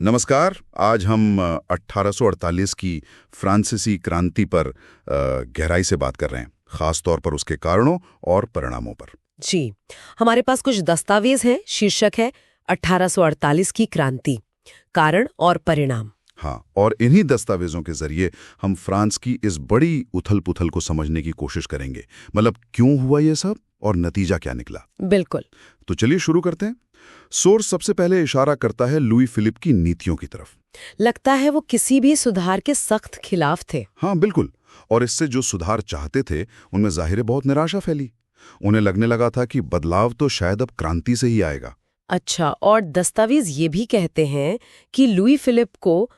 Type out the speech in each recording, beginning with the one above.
नमस्कार। आज हम 1848 की फ्रांसीसी क्रांति पर गहराई से बात कर रहे हैं, खास तौर पर उसके कारणों और परिणामों पर। जी, हमारे पास कुछ दस्तावेज हैं। शीर्षक है 1848 की क्रांति, कारण और परिणाम। हाँ, और इन्हीं दस्तावेजों के जरिए हम फ्रांस की इस बड़ी उथल-पुथल को समझने की कोशिश करेंगे। मतलब क्यों हुआ ये सब और नतीजा क्या निकला। बिल्कुल। तो चलिए शुरू करते हैं। सोर्स सबसे पहले इशारा करता है लुई फिलिप की नीतियों की तरफ। लगता है वो किसी भी सुधार के सख्त खिलाफ थे। हाँ बिल्कुल, और इससे जो सुधार चाहते थे उनमें जाहिर बहुत निराशा फैली। उन्हें लगने लगा था कि बदलाव तो शायद अब क्रांति से ही आएगा। अच्छा, और दस्तावेज ये भी कहते हैं कि लुई फिलिप को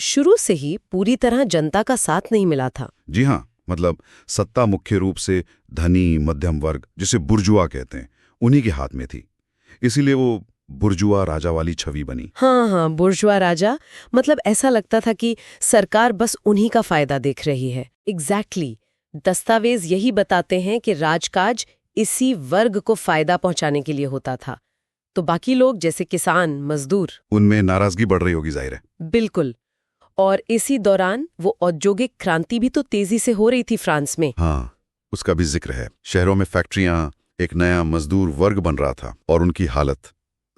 शुरू से ही पूरी तरह जनता का साथ नहीं मिला था। जी हाँ, मतलब सत्ता मुख्य रूप से धनी मध्यम वर्ग, जिसे बुर्जुआ कहते हैं, उन्हीं के हाथ में थी। इसीलिए वो बुर्जुआ राजा वाली छवि बनी। हाँ, बुर्जुआ राजा, मतलब ऐसा लगता था कि सरकार बस उन्हीं का फायदा देख रही है। एग्जैक्टली। दस्तावेज यही बताते हैं कि राजकाज इसी वर्ग को फायदा पहुंचाने के लिए होता था। तो बाकी लोग जैसे किसान, मजदूर, उनमें नाराजगी बढ़ रही होगी, जाहिर है। बिल्कुल। और इसी दौरान वो औद्योगिक क्रांति भी तो तेजी से हो रही थी फ्रांस में। हाँ, उसका भी जिक्र है। शहरों में फैक्ट्रियां, एक नया मजदूर वर्ग बन रहा था, और उनकी हालत,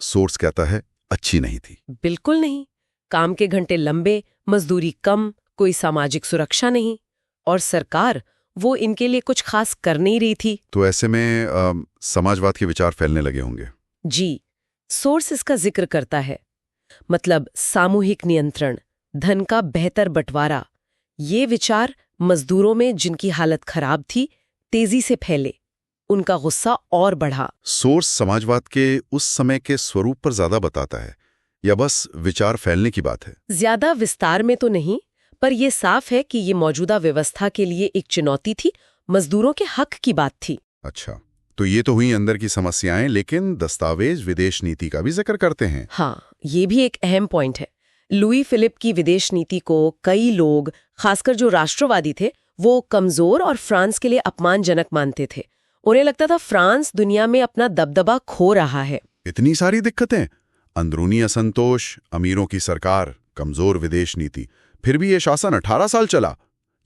सोर्स कहता है, अच्छी नहीं थी। बिल्कुल नहीं। काम के घंटे लंबे, मजदूरी कम, कोई सामाजिक सुरक्षा नहीं, और सरकार वो इनके लिए कुछ खास कर नहीं रही थी। तो ऐसे में समाजवाद के विचार फैलने लगे होंगे। जी, सोर्स इसका जिक्र करता है। मतलब सामूहिक नियंत्रण, धन का बेहतर बंटवारा, ये विचार मजदूरों में जिनकी हालत खराब थी तेजी से फैले। उनका गुस्सा और बढ़ा। सोर्स समाजवाद के उस समय के स्वरूप पर ज्यादा बताता है या बस विचार फैलने की बात है? ज्यादा विस्तार में तो नहीं, पर यह साफ है कि ये मौजूदा व्यवस्था के लिए एक चुनौती थी, मजदूरों के हक की बात थी। अच्छा, तो ये तो हुई अंदर की समस्याएं, लेकिन दस्तावेज विदेश नीति का भी जिक्र करते हैं। हाँ, ये भी एक अहम पॉइंट है। लुई फिलिप की विदेश नीति को कई लोग, खासकर जो राष्ट्रवादी थे, वो कमजोर और फ्रांस के लिए अपमानजनक मानते थे। उन्हें लगता था फ्रांस दुनिया में अपना दबदबा खो रहा है। इतनी सारी दिक्कतें, अंदरूनी असंतोष, अमीरों की सरकार, कमजोर विदेश नीति, फिर भी ये शासन 18 साल चला।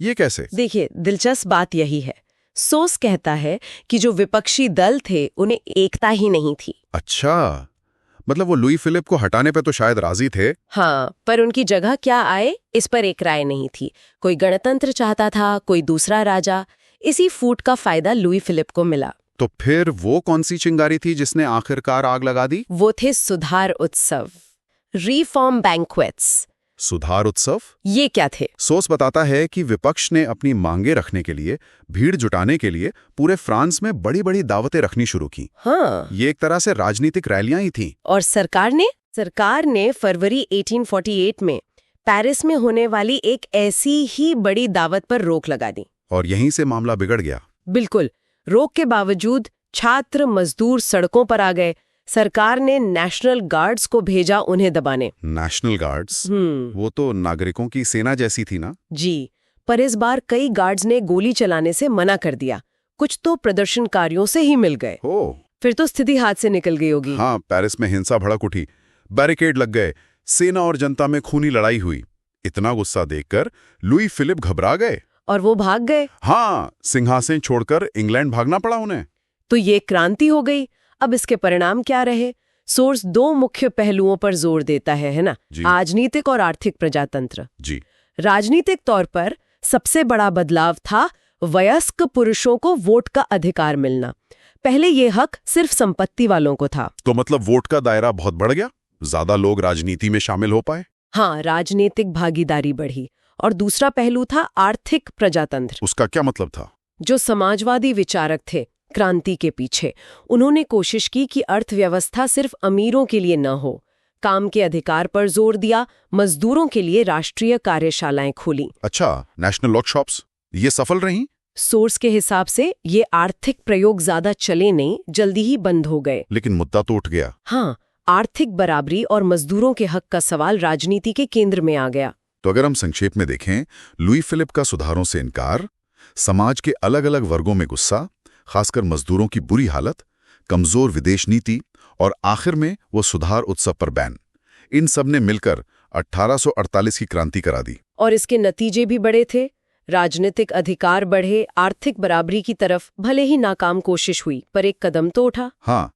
ये कैसे? देखिए, दिलचस्प बात यही है। सोस कहता है कि जो विपक्षी दल थे उन्हें एकता ही नहीं थी। अच्छा, मतलब वो लुई फिलिप को हटाने पे तो शायद राजी थे। हाँ, पर उनकी जगह क्या आए इस पर एक राय नहीं थी। कोई गणतंत्र चाहता था, कोई दूसरा राजा। इसी फूट का फायदा लुई फिलिप को मिला। तो फिर वो कौन सी चिंगारी थी जिसने आखिरकार आग लगा दी? वो थे सुधार उत्सव, रिफॉर्म बैंक्वेट्स। सुधार उत्सव? ये क्या थे? सोर्स बताता है कि विपक्ष ने अपनी मांगे रखने के लिए, भीड़ जुटाने के लिए पूरे फ्रांस में बड़ी बड़ी दावतें रखनी शुरू की। हाँ, ये एक तरह से राजनीतिक रैलियां ही थीं। और सरकार ने फरवरी 1848 में पेरिस में होने वाली एक ऐसी ही बड़ी दावत पर रोक लगा दी। और यहीं से मामला बिगड़ गया। बिल्कुल। रोक के बावजूद छात्र मजदूर सड़कों पर आ गए। सरकार ने नेशनल गार्ड्स को भेजा उन्हें दबाने। National guards? वो तो नागरिकों की सेना जैसी थी ना? जी, पर इस बार कई गार्ड्स ने गोली चलाने से मना कर दिया। कुछ तो प्रदर्शनकारियों से ही मिल गए। फिर तो स्थिति हाथ से निकल गई होगी। हाँ, पेरिस में हिंसा भड़क उठी, बैरिकेड लग गए, सेना और जनता में खूनी लड़ाई हुई। इतना गुस्सा देखकर लुई फिलिप घबरा गए और वो भाग गए। हाँ, सिंहासन छोड़कर इंग्लैंड भागना पड़ा उन्हें। तो ये क्रांति हो गई। अब इसके परिणाम क्या रहे? सोर्स दो मुख्य पहलुओं पर जोर देता है ना? राजनीतिक और आर्थिक प्रजातंत्र। जी। राजनीतिक तौर पर सबसे बड़ा बदलाव था वयस्क पुरुषों को वोट का अधिकार मिलना। पहले ये हक सिर्फ संपत्ति वालों को था। तो मतलब वोट का दायरा बहुत बढ़ गया, ज्यादा लोग राजनीति में शामिल हो पाए। हाँ, राजनीतिक भागीदारी बढ़ी। और दूसरा पहलू था आर्थिक प्रजातंत्र। उसका क्या मतलब था? जो समाजवादी विचारक थे क्रांति के पीछे, उन्होंने कोशिश की कि अर्थव्यवस्था सिर्फ अमीरों के लिए न हो। काम के अधिकार पर जोर दिया, मजदूरों के लिए राष्ट्रीय कार्यशालाएं खोली। अच्छा, नेशनल वर्कशॉप्स, ये सफल रहीं? सोर्स के हिसाब से ये आर्थिक प्रयोग ज्यादा चले नहीं, जल्दी ही बंद हो गए। लेकिन मुद्दा तो उठ गया। हाँ, आर्थिक बराबरी और मजदूरों के हक का सवाल राजनीति के केंद्र में आ गया। तो अगर हम संक्षेप में देखें, लुई फिलिप का सुधारों से इनकार, समाज के अलग अलग वर्गों में गुस्सा, खासकर मजदूरों की बुरी हालत, कमजोर विदेश नीति और आखिर में वो सुधार उत्सव पर बैन, इन सब ने मिलकर 1848 की क्रांति करा दी। और इसके नतीजे भी बड़े थे। राजनीतिक अधिकार बढ़े, आर्थिक बराबरी की तरफ भले ही नाकाम कोशिश हुई, पर एक कदम तो उठा। हाँ,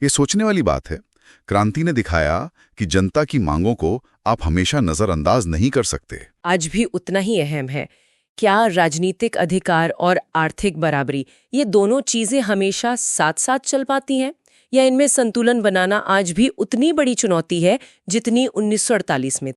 ये सोचने वाली बात है। क्रांति ने दिखाया कि जनता की मांगों को आप हमेशा नजरअंदाज नहीं कर सकते। आज भी उतना ही अहम है। क्या राजनीतिक अधिकार और आर्थिक बराबरी, ये दोनों चीजें हमेशा साथ साथ चल पाती हैं, या इनमें संतुलन बनाना आज भी उतनी बड़ी चुनौती है जितनी 1948 में?